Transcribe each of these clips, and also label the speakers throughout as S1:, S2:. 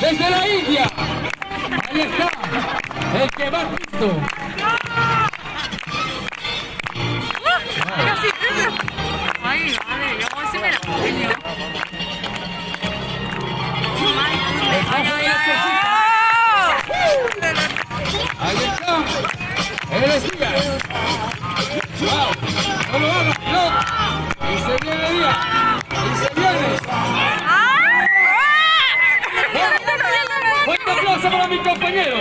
S1: desde la India. Ahí está, el que va listo.
S2: Ay, vale, yo sí me la pongo.
S1: Ahí está, el Díaz. Wow, no lo hagas, no. Y se viene Díaz, y se viene. Fuerte aplauso para mi compañero.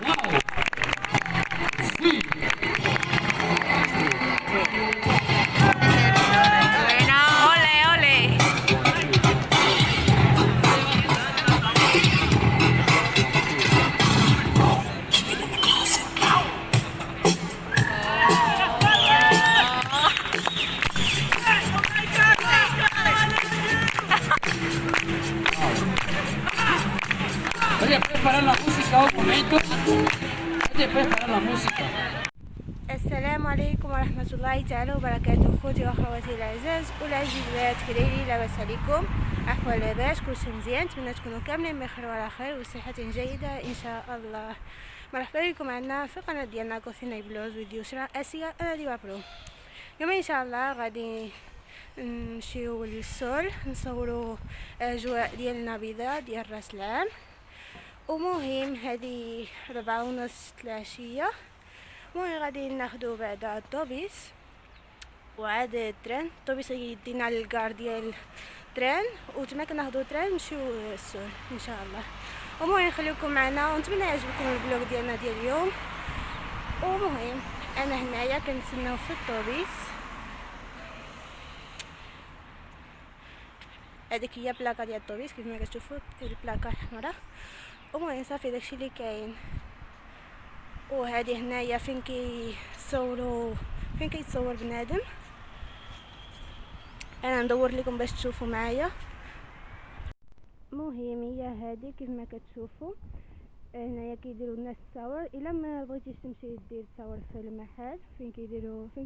S1: Wow. Sí.
S2: Bueno, ole, ole.
S1: Oye, ¿puedes parar la música un momento? Oye, ¿puedes parar la música?
S3: السلام عليكم ورحمة الله تعالى وبركاته. خوتي وأخواتي الأعزاء والعزيزات، كدايرين؟ لاباس عليكم؟ أحوال لاباس؟ كلشي مزيان؟ نتمنى تكونوا كاملين بخير وعلى خير وصحة جيدة إن شاء الله. مرحبا بكم عندنا في القناة ديالنا كوفينا بلوز فيديو شراء أسيا أنا ديما برو. اليوم إن شاء الله غادي نمشيو للسول نصوروا أجواء ديالنا بيضاء ديال راس العام. ومهم هذه 4:30 العشية. المهم غادي ناخدو بعدا الطوبيس وعاد التران. الطوبيس يدينا للكار ديال التران وتما كناخدو التران نمشيو للسول ان شاء الله. المهم خليكم معنا ونتمنى يعجبكم الفلوق ديالنا ديال اليوم. ومهم انا هنايا كنتسناو في الطوبيس. هذيك هي بلاكا ديال الطوبيس كيف ما كتشوفوا، البلاكا حمراء. المهم صافي داكشي اللي كاين. وهذه هنايا فين كيتصور بنادم. انا ندور لكم باش تشوفوا معايا. مهم هي هذه كيف ما كتشوفوا هنايا كيديروا الناس التصاور. الا ما بغيتيش تمشي دير تصاور في المحل فين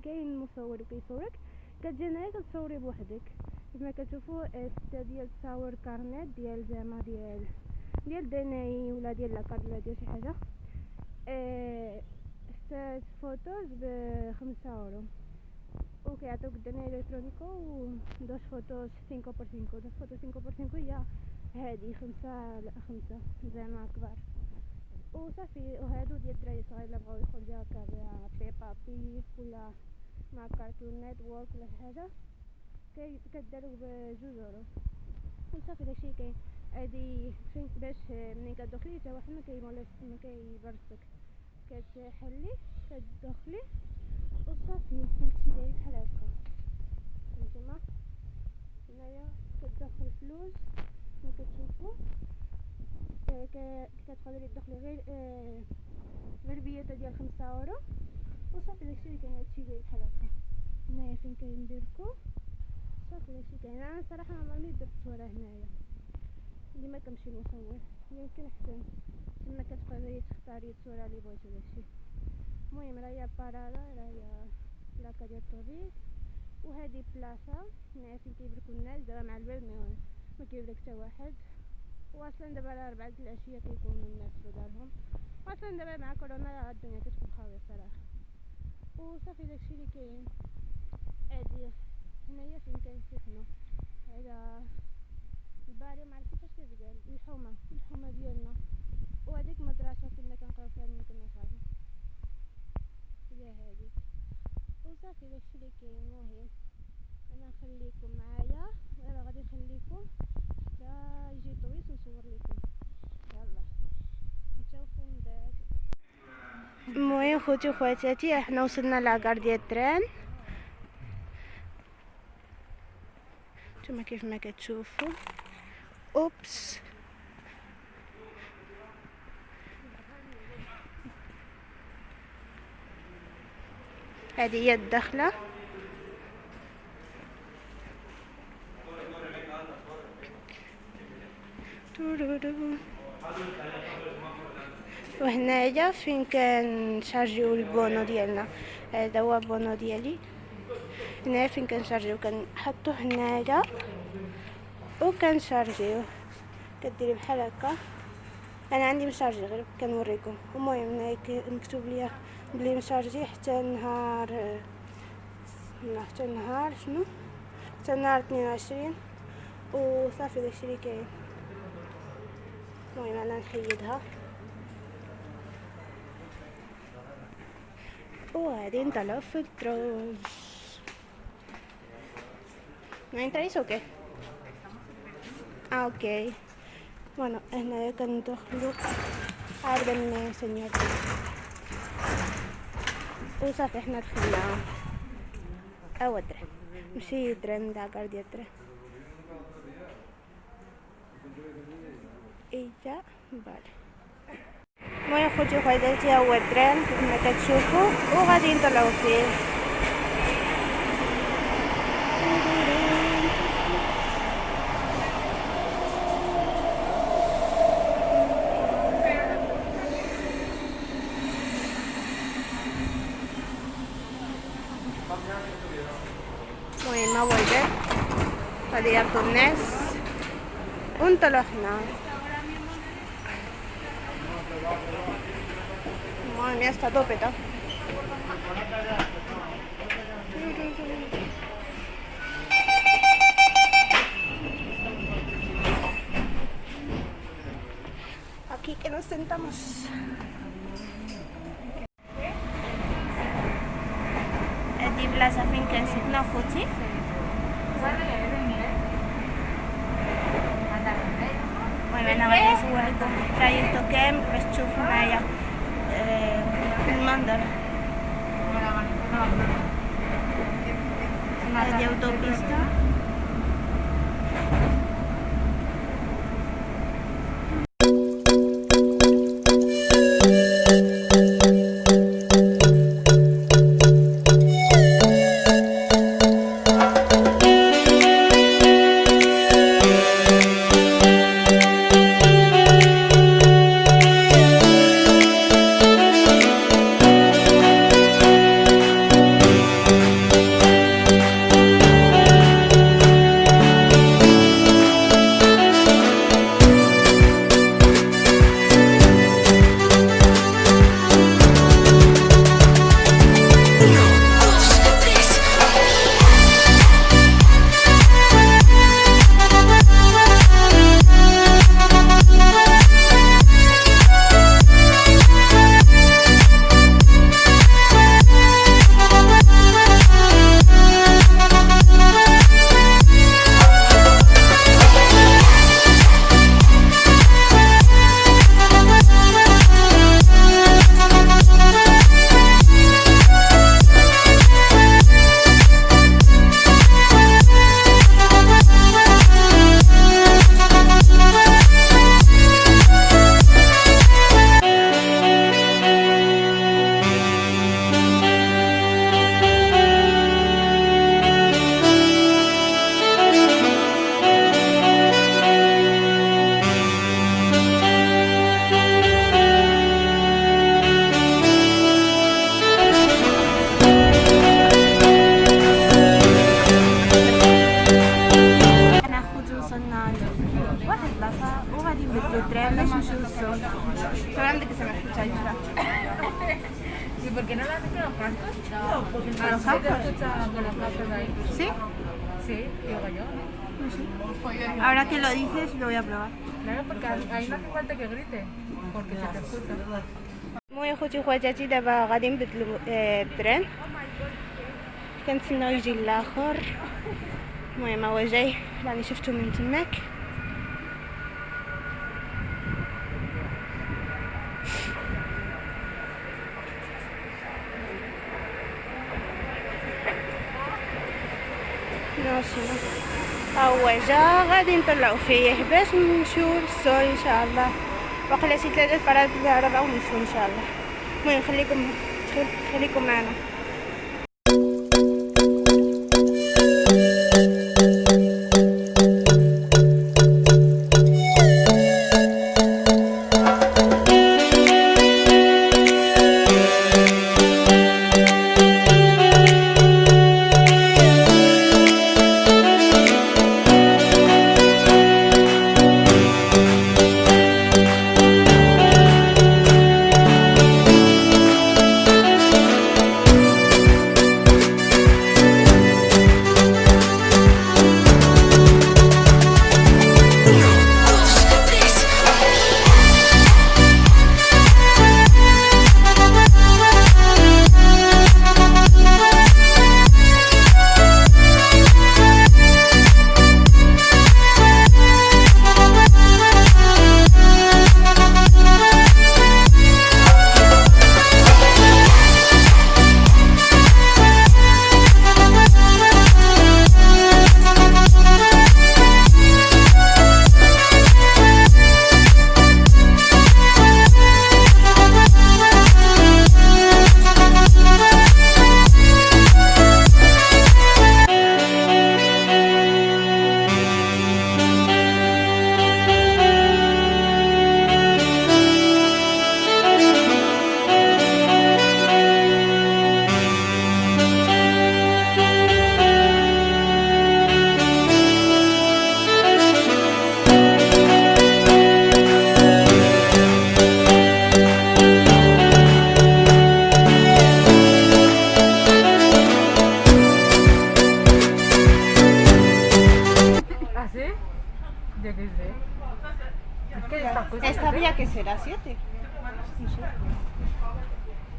S3: كاين المصور وكيصورك، كتجي هنايا كتصوري بوحدك. كيف ما كتشوفوا ستة ديال تصاور كارنيت ديال زعما ديال دناي ولا ديال لاكارت ولا ديال شي حاجه. ست فوتوز ب5 €. وكيعطيوك الدنيا الكترونيكو و دوش فوتوز 5 هي هادي 5 زعما كبار. وصافي. وهادو ديال الدراري الصغار الا بغاو يخرجوا هكا بيبا بيك ولا مع كارتون نيتورك ولا شي حاجه كدارو ب2 €. وصافي داكشي كاين. هادي فين باش ملي كتدخلي حتى واحد ما كيبرزك، كتحلي كتدخلي وصافي. هادشي داير بحال هكا. هانتوما هنايا كتدخل فلوس ما كتشوفوا. كتقدري تدخلي غير بياته ديال 5 €. وصافي داكشي اللي كاين. هادشي داير بحال هكا. هنايا فين كنديركو صافي داكشي كاين. انا صراحه عمرني درت صوره هنايا، ديما كنمشي نصور يمكن احسن. تما كتقدري تختاري الصوره اللي بغيتي داكشي. المهم راهي بارادا، راهي بلاكا ديال الطوبيس. وهذه بلاصه هنايا فين كيبركو الناس. دابا مع البرد ما كيبرك حتى واحد. واصلا دابا على 4 العشيه كيكونوا الناس في دارهم. اصلا دابا مع كورونا الدنيا كتكون خاويه صراحه. وصافي داكشي اللي كاين. هادي هنايا فين كنسكنوا. هذا الباري معرفت كيفاش كيتقال، الحومه ديالنا. وهذيك مدرسه كنا كنقراو فيها ملي كنا صغارين هي هذيك. وصافي داكشي اللي كاين. المهم انا نخليكم معايا. دابا غادي نخليكم حتى يجي الطويس ونصور لكم. يلا نشوفوا من بعد. المهم خوتي وخواتاتي احنا وصلنا لاكار ديال التران. نتوما كيف ما كتشوفوا. اوبس هذه هي الدخله. وهنايا فين كنشارجيو البونو ديالنا. هذا هو البونو ديالي. هنايا فين كنشارجيو كنحطوه هنايا وكان شارجي كديري بحال هكا. انا عندي مشارجي غير كنوريكم. المهم هيك مكتوب ليا بلي مشارجي حتى نهار شنو حتى نهار 22 وصافي داكشي اللي كاين. المهم انا نحيدها وغادي نطلعو في الدروج. ¿No entráis o qué? Ok. Bueno, هنايا كندخلو عاد السينيور وصافي حنا دخلنا. اوا الدرا ماشي درا تاع كارديا درا ايجا بالي. المهم خوتي وخواتاتي هو الدران كما كتشوفوا وغادي نطلعو فيه. المهم هو الباب غادي ياخدو الناس ونطلعو حنا. المهم ya está todo petado. Aquí que nos sentamos. هادي بلاصة فين كنسكنو خوتي. المهم انا غادي نصور لكم الترايكتو كامل باش تشوفوا معايا المنظر. هادي اوتوبيستا.
S2: ¿Y por qué no le has hecho los cascos?
S3: ¿A los cascos?
S2: Con los cascos ahí.
S3: ¿Sí?
S2: Sí, digo yo.
S3: Ahora que lo dices, lo voy a probar.
S2: Claro, porque ahí no hace falta que grite, porque se te escucha.
S3: المهم خوتي وخواتاتي دابا غادي نبدلو التران. كنتسناو يجي الاخر. المهم هو جاي راني شفتو من تماك. هو جا غادي نطلعو فيه باش نمشيو للسول ان شاء الله. باقي شي 3 فرات 4 ونص ان شاء الله. المهم خليكم معنا.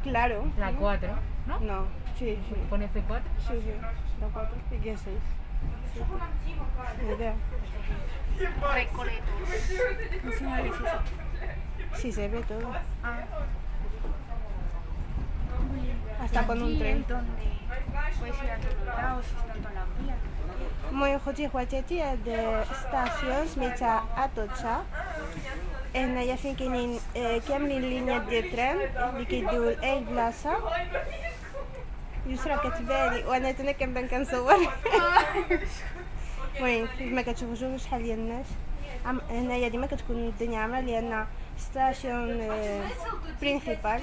S3: Claro.
S2: La 4, ¿no?
S3: No, sí, sí.
S2: Pone C4.
S3: Sí, sí. La 4 y aquí es 6. Sí. Ni idea. Encima de 16. Sí, se ve todo. Hasta con un tren.
S4: Donde puedes ir a todos lados, tanto la vía.
S3: Moi khoti khwateti de station smitha Atocha. هنا يا فين كاينين كاملين لينيات ديال الترام اللي كيديو لاي بلاصه. يسرا كتبالي وانا تنا كنبان كنصور. المهم كيف ما كتشوفوا شوفوا شحال ديال الناس. هنايا ديما كتكون الدنيا عامره لان ستاسيون برينسيبال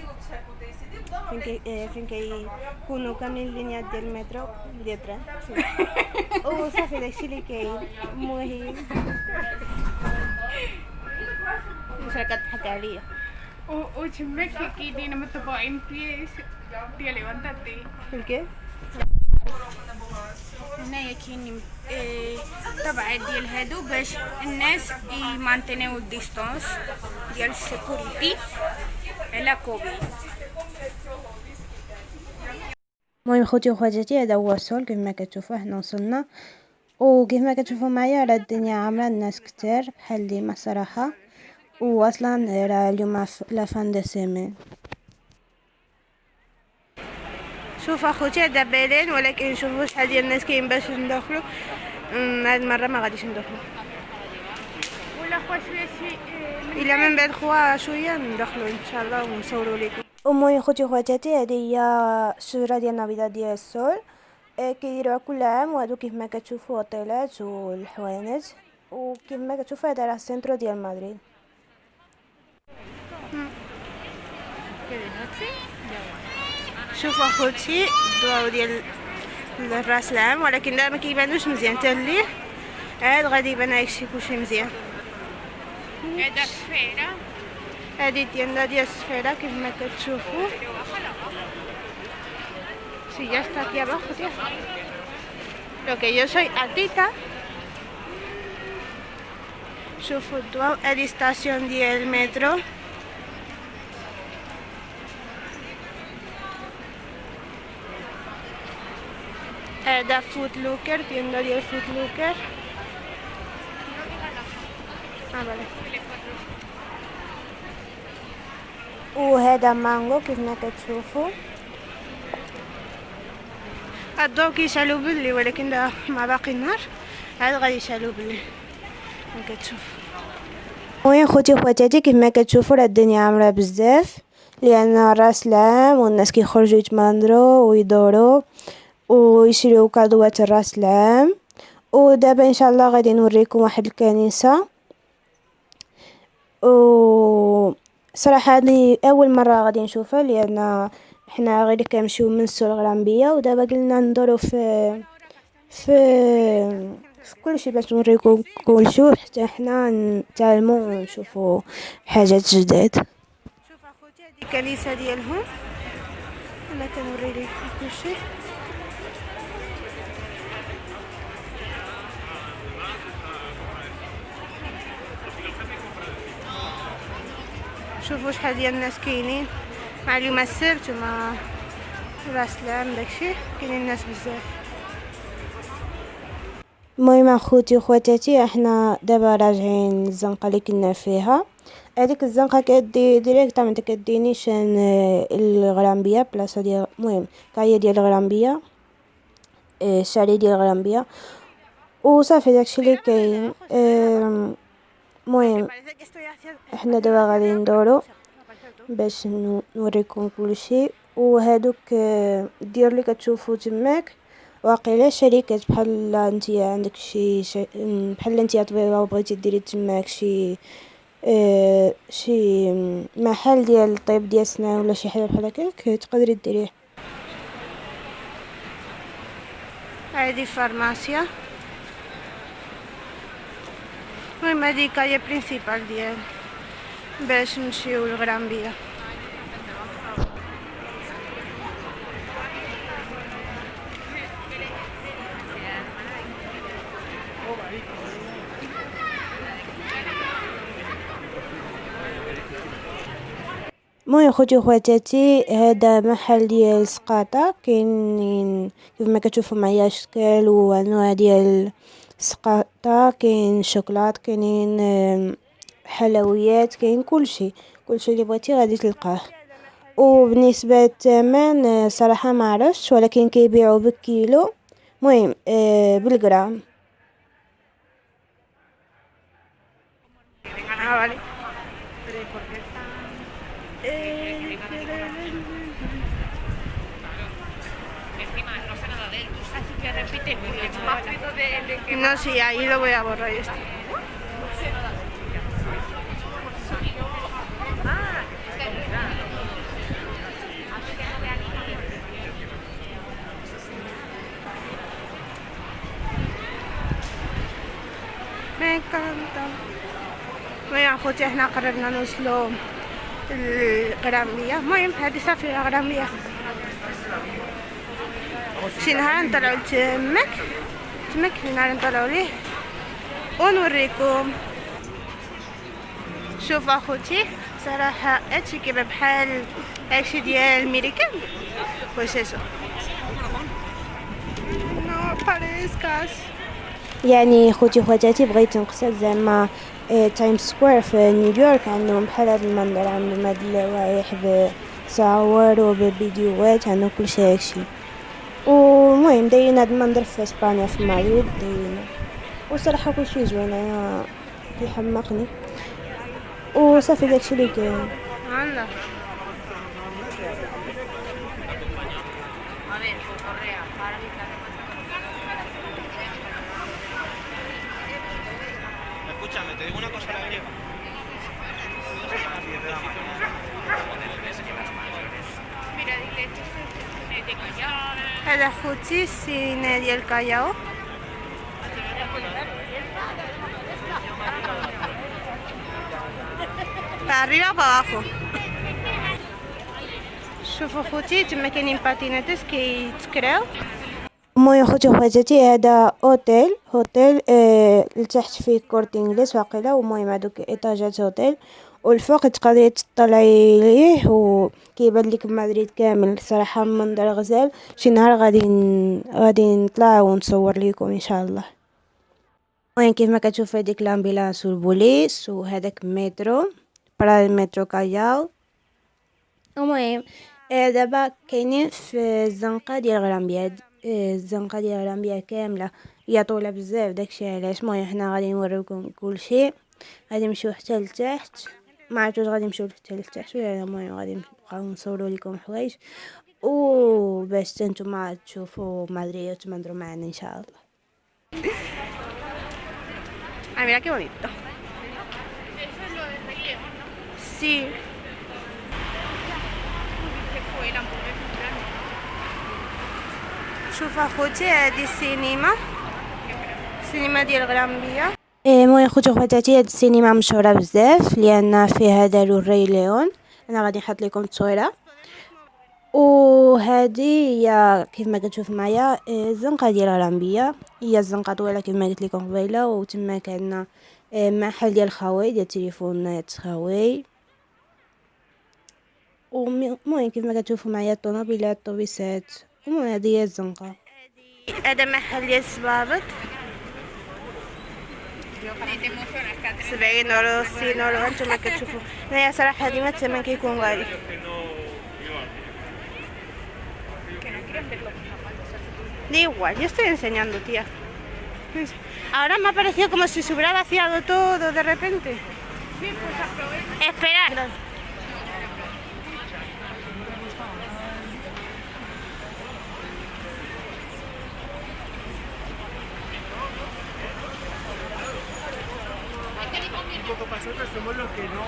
S3: فين كيكونوا كاملين لينيات ديال المترو ديال الترام. وصافي داكشي اللي كاين. المهم يسرا كتضحك عليا.
S4: وتماك كاينين مطبوعين بيس ديال ليفانتاتي.
S3: فهمتي؟
S4: هنايا كاينين طبعا ديال هادو باش الناس يمانتينيو الديستانس ديال السيكوريتي على كوفيد.
S3: المهم خوتي وخواتاتي هذا هو السول كيف ما كتشوفوا حنا وصلنا وكيف ما كتشوفوا معايا راه الدنيا عامره الناس كتير بحال ديما صراحه واصلا راه اليوم لا فان دو سيمين. شوف اخوتي هذا بلين ولكن شوفوا شحال ديال الناس كاين باش ندخلوا. هاد المره ما غاديش ندخلوا
S4: ولا خوا شويه شي
S3: الا من بعد خوا شويه ندخلوا ان شاء الله ونصوروا لكم. المهم خوتي وخواتاتي هذه هي الشجره ديال النبيضه ديال السول كيديروها كل عام وهادو كيف ما كتشوفوا الطيلات والحوانت وكيف ما كتشوفوا هذا راه السنترو ديال مدريد. شوفوا اخوتي الضواو ديال الراس العام ولكن لا ما كيبانوش مزيان حتى الليل عاد غادي يبان هادشي كلشي مزيان.
S4: هذا السفيره
S3: هادي ديالنا ديال السفيره كيف ما كتشوفوا. Si ya está aquí abajo, tía. Lo que yo soy altita. شوفوا الضواو هادي ستاسيون ديال المترو. هذا فوت لوكر ديالنا ديال فوت لوكر. فوالا. وهذا مانغو كيف ما كتشوفوا. الضوء كيشعلوا باللي ولكن دا ما باقي النهار عاد غادي يشعلوا باللي ما كتشوف. المهم خوتي وخواتاتي كيف ما كتشوفوا راه الدنيا عامره بزاف لان راس العام والناس كيخرجوا يتمندروا ويدوروا ويشريو كادوات الراس العام. ودابا ان شاء الله غادي نوريكم واحد الكنيسه و صراحه هذه اول مره غادي نشوفها لان حنا غير كنمشيو من السوق الغرامبيه ودابا قلنا ندورو في كلشي باش نوريكم كلشي حتى حنا نتعلموا ونشوفوا حاجات جداد. شوف اخوتي هذه الكنيسه ديالهم انا كنوري لكم كلشي. شوفوا شحال ديال الناس كاينين مع اليوم السبت ومع راس العام داكشي كاينين الناس بزاف. المهم اخوتي وخواتاتي احنا دابا راجعين الزنقه اللي كنا فيها. هذيك الزنقه كدي ديريكت ما كدي نيشان الغرامبيه بلاصه ديال المهم كايه ديال الغرامبيه الشارع ديال الغرامبيه وصافي داكشي اللي كاين. المهم احنا دابا غادي ندورو باش نوريكم كلشي. وهادوك الديور اللي كتشوفوا تماك واقيلا شركات بحال نتيا عندك شي بحال نتيا طبيبه وبغيتي ديري تماك شي محل ديال الطيب ديال السنان ولا شي حاجه بحال هكاك تقدري ديريه. هذه فارماسيا. المهم هذه كاية برينسيبال ديال باش نمشيو للغرامبيه. المهم خوتي وخواتاتي، هذا محل ديال سقاطة. كاينين كيف ما كتشوفوا معايا اشكال وانواع ديال السقاطة، كاين شوكولات، كاينين حلويات، كاين كلشي اللي بغيتي غادي تلقاه. وبالنسبه للثمن صراحه ما عرفتش، ولكن كيبيعوا بالكيلو، المهم بالغرام.
S4: Ah, vale. No, sí, ahí lo voy a borrar esto. Me encanta. Bueno, اخوتي احنا قررنا نوصلوا الغرامية. المهم هذه صافي الغرامية. شي نهار نطلعو لتماك شي نهار نطلعو ليه ونوريكم. شوف اخوتي صراحة هادشي كيبقى بحال هادشي ديال الميريكان. واش هادو نو باريسكاس.
S3: يعني خوتي وخواتاتي بغيت نقصد زعما تايم سكوير في نيويورك عندهم بحال هذا المنظر، عندهم هاد اللوائح بصور وبفيديوهات، عندهم كلشي هادشي. ومهم دايرين هاد المنظر في اسبانيا في مدريد دايرين، وصراحه كلشي زوين، انا كيحمقني وصافي داكشي اللي كاين.
S4: هلا
S5: Escúchame, te digo una cosa a la griega.
S4: هذا خوتي السينة ديال الكاياو. para arriba para abajo. شوفوا خوتي تما كاينين باتيناتس كيتكراو.
S3: المهم خوتي وخواتاتي هذا اوتيل لتحت فيه كورت انجليز واقيلا، ومهم هادوك ايطاجات اوتيل، والفوق تقدري تطلعي ليه وكيبان لك مدريد كامل. صراحه منظر غزال، شي نهار غادي نطلع ونصور لكم ان شاء الله. المهم كيف ما كتشوف هذيك الامبيلانس والبوليس وهذاك المترو برا المترو كاياو. المهم دابا كاينين في الزنقه ديال غرامبيا. الزنقه ديال غرامبيا كامله هي طويله بزاف، داكشي علاش. المهم حنا غادي نوريكم كلشي. غادي نمشيو حتى لتحت، ما عرفتش غادي نمشيو حتى لتحت ولا. المهم غادي نبقاو نصوروا لكم حوايج وباش نتوما تشوفوا مدريد وتمنظروا معنا ان شاء الله.
S4: Ay, mira qué bonito. Sí. شوف اخوتي هذه السينما ديال غرامبيا.
S3: المهم خوتي وخواتاتي، هاد السينما مشهوره بزاف لان فيها داروا الري ليون. انا غادي نحط لكم التصويره. وهذه هي كيف ما كتشوف معايا الزنقه ديال غرامبيا. هي الزنقه طويله كيف ما قلت لكم قبيله، وتما كان محل ديال خاوي ديال تليفونات خاوي. المهم كيف ما كتشوفوا معايا الطوموبيلات الطوبيسات. المهم هذه هي الزنقه.
S4: هذا محل ديال الصبابط 70 اورو 60 اورو. انتما كتشوفوا هنايا صراحه ديما الثمن كيكون غالي. Da igual, yo estoy enseñando, tía. Ahora me ha parecido como si se hubiera vaciado todo de repente. Sí, pues aprovecha. Espera.
S5: Un poco para nosotros somos los que no...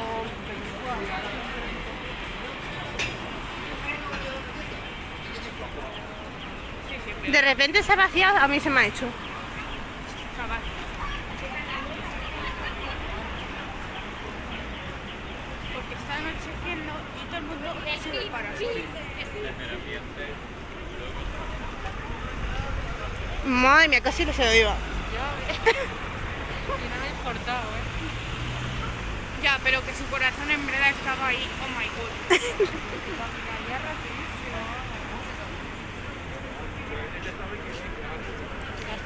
S4: De repente se ha vaciado, a mí se me ha hecho.
S2: Porque está anocheciendo y todo el mundo se para.
S4: Madre mía, casi no se lo iba.
S2: Y no me ha importado, Ya, pero que su corazón en verdad estaba ahí. Oh my god.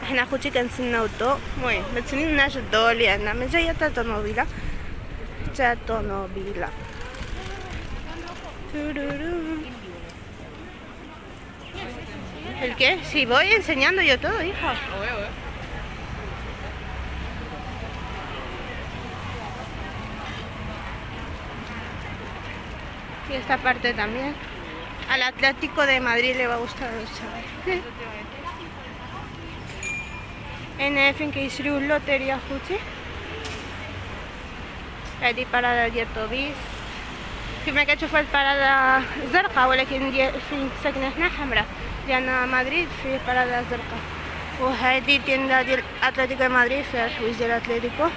S4: احنا اخوتي كنتسناو الضوء. المهم ما تسنيناش الضوء لان من جايه حتى الطوموبيله ¿El qué? Si voy enseñando yo todo, hija.
S1: Lo veo,
S4: Y esta parte también. Al Atlético de Madrid le va a gustar a los chavales. هنا فين كيشريو اللوتيري يا خوتي. هذه بارادة ديال الطوبيس كما كتشوفوا البارادة زرقاء ولكن ديال فين ساكنة هنا حمراء لأن مدريد فيه بارادة زرقاء. وهذه تندا ديال أتلتيكو مدريد فيها الحوايج ديال أتلتيكو.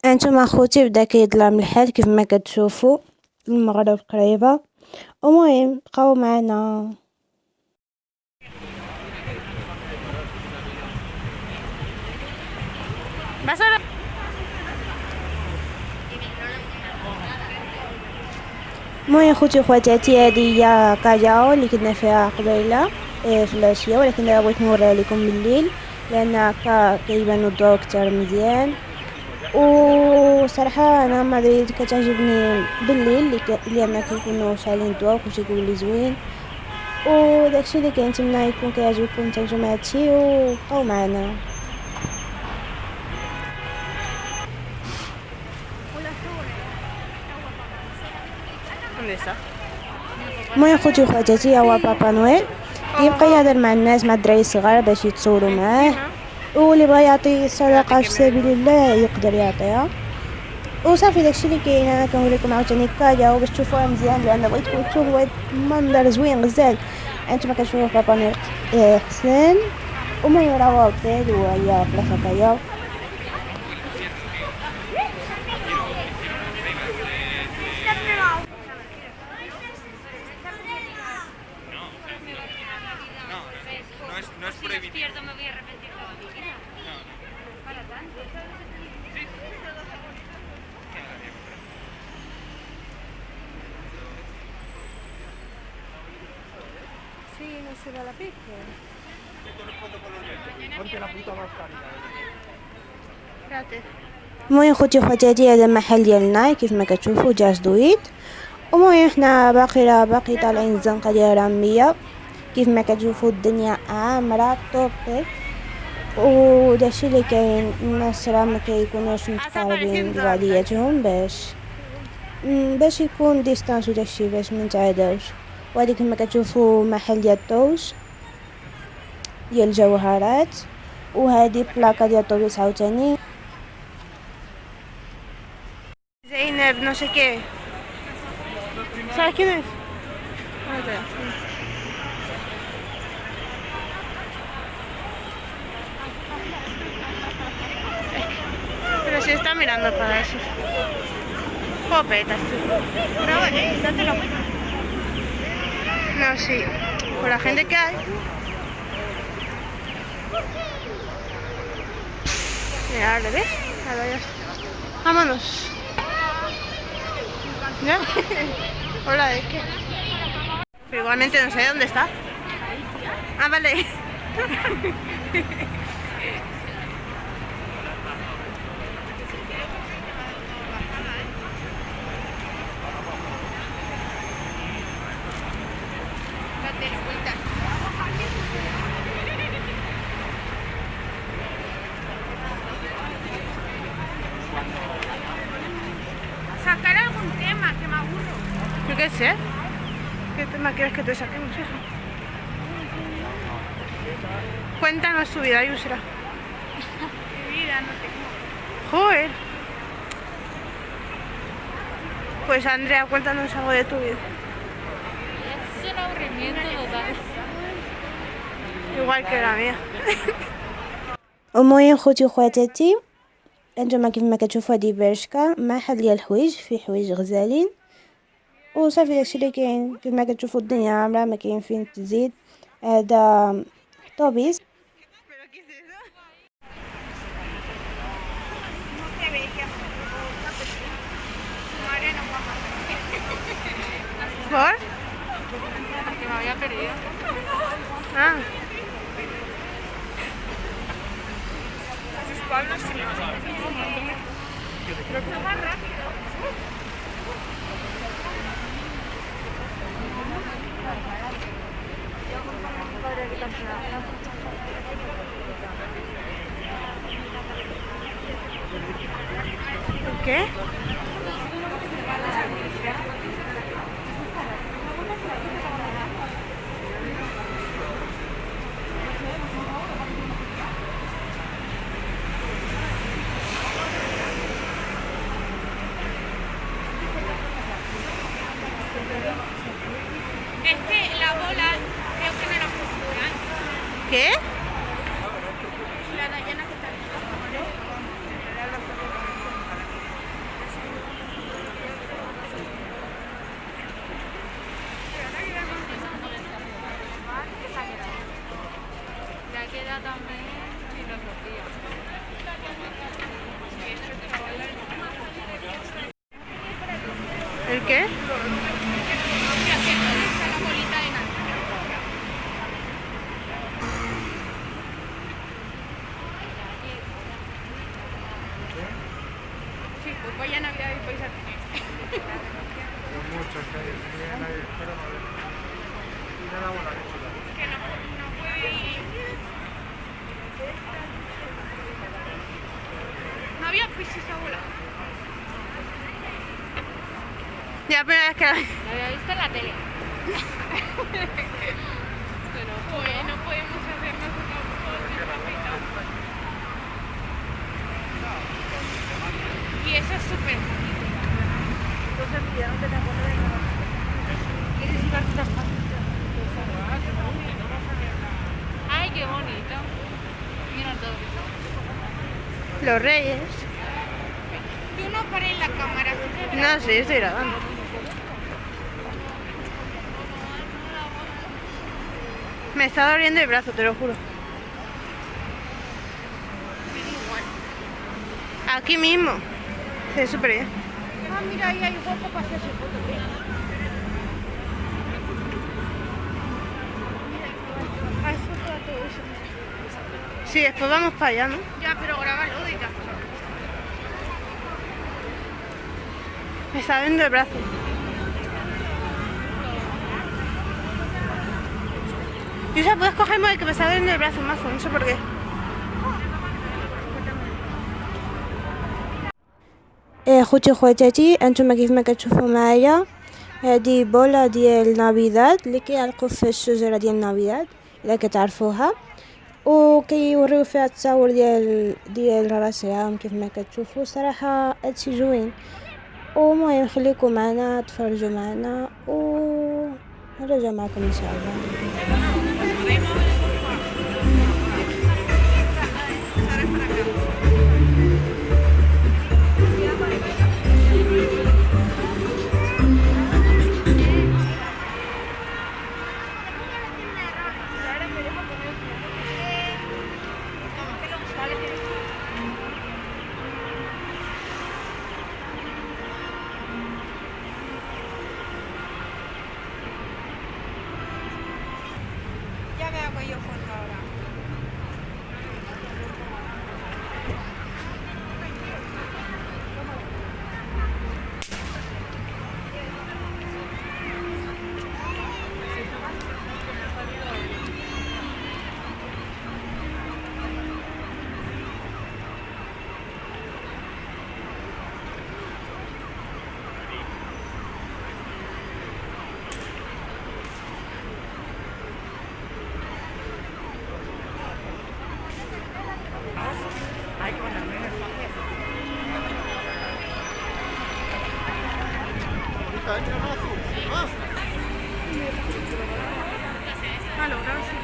S4: انتم اخوتي بدا كيظلم الحال كيف ما كتشوفوا المغرب قريبه. المهم بقاو معنا. المهم خوتي وخواتاتي هذه هي كاجاو اللي كنا فيها قبيله في العشيه، ولكن دابا بغيت نوريها لكم بالليل لان هكا كيبانو الضوء اكثر مزيان. وصراحه انا مدريد كتعجبني بالليل لان كيكونوا شاعلين الضوء وكلشي كيولي زوين، وداكشي اللي كنتمنى يكون كيعجبكم نتوما هادشي وبقاو معنا. المهم خوتي وخواتاتي هو بابا نويل يبقى يهضر مع الناس مع الدراري الصغار باش يتصوروا معاه، واللي بغى يعطي صدقه في سبيل الله يقدر يعطيها. وصافي داكشي اللي كاين. انا كنوريكم عاوتاني كاجاو باش تشوفوها مزيان لان بغيتكم تشوفوا هاد المنظر زوين غزال. انتما كتشوفوا بابا نويل حسن المهم راه هو اوتيل وهي بلاصه كاجاو.
S5: No es prohibitivo.
S2: Me voy a arrepentir toda mi vida. Para tanto.
S4: Sí, no se va la pizca.
S5: Ponte la puta mascarilla.
S4: المهم خوتي وخواتاتي هذا المحل ديالنا كيف ما كتشوفوا جاز دويت. المهم حنا باقي طالعين الزنقه ديال راميه كيف ما كتشوفوا الدنيا عامره طوبي. وداكشي اللي كاين. الناس راه ما كيكونوش متقاربين ببعضياتهم باش يكون ديستانس وداكشي باش ما نتعاداوش. وهذيك كما كتشوفوا محل ديال الطوش ديال الجوهرات، وهذه بلاكه ديال الطوبيس عاوتاني. زينب no sé qué. ¿Sabes quién es? Pero si está mirando para eso. Copetas, tú. Pero bueno, date la vuelta. No, sí. Por la gente que hay. Mira, ¿le ves? Ahora ya está. Vámonos. ¿Ya? Hola, ¿de qué? Pero igualmente no sé dónde está. Ah, vale.
S2: Sacar algún tema, que me aburro.
S4: Yo qué sé. ¿Qué tema quieres que te saquemos, hija? Cuéntanos tu vida, Yusra.
S2: Mi vida no tengo.
S4: Joder. Pues Andrea, cuéntanos algo de tu vida.
S2: Es un aburrimiento total.
S4: Igual que la mía. المهم خوتي وخواتاتي، انتما كيف ما كتشوفوا هادي برشكه محل ديال الحوايج، فيه حوايج غزالين وصافي. داكشي اللي كاين. كيف ما كتشوفوا الدنيا عامره ما كاين فين تزيد. هذا طوبيس. ¿Por?
S2: Que me había perdido.
S4: Ah. ¿Qué?
S2: Es que la bola creo que no la funciona.
S4: ¿Qué?
S2: La Dayana que está ya queda también filosofía.
S4: ¿El qué?
S2: Sí, pues vaya Navidad y vais a tener.
S5: Muchas calles, nadie espera no ver. Y nada, bueno,
S2: Que no puede ir. No había piscis abuela.
S4: Ya, pero es que...
S2: La había visto en la tele. Pero pues no podemos hacernos una foto de papita. Y eso es súper bonito. Ay, qué bonito. Mira todo eso.
S4: Los reyes.
S2: Tú no pares la cámara.
S4: No sé, estoy grabando. Me está doliendo el brazo, te lo juro. Aquí mismo. Se ve súper bien.
S2: Ah, mira, ahí hay hueco para hacerse fotos. Hay fotos a todo eso.
S4: Sí, después vamos para allá, ¿no?
S2: Ya, pero grábalo de ya.
S4: Me está doliendo el brazo. Yusa, puedes cogerme el que me está doliendo el brazo, mazo, no sé por qué. خوتي خواتاتي، انتم كيف ما كتشوفوا معايا هذه بوله ديال نابيذات اللي كيعلقوا في الشجره ديال نابيذات الا كتعرفوها، وكيوريو فيها التصاور ديال راسها كيف ما كتشوفوا. صراحه هادشي زوين. ومهم خليكم معنا تفرجوا معنا ونرجع معكم ان شاء الله.
S2: Ya me hago yo foto ahora. Allora, sì.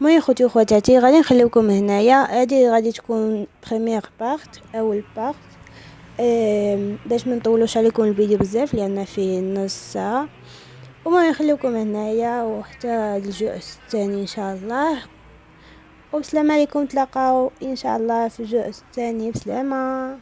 S4: المهم خوتي وخواتاتي غادي نخليوكم هنايا. هذه غادي تكون بريمير بارت، اول بارت، باش ما نطولوش عليكم الفيديو بزاف لان فيه نص ساعه. وما نخليوكم هنايا وحتى الجزء الثاني ان شاء الله. والسلام عليكم، تلاقاو ان شاء الله في الجزء الثاني. بسلامه.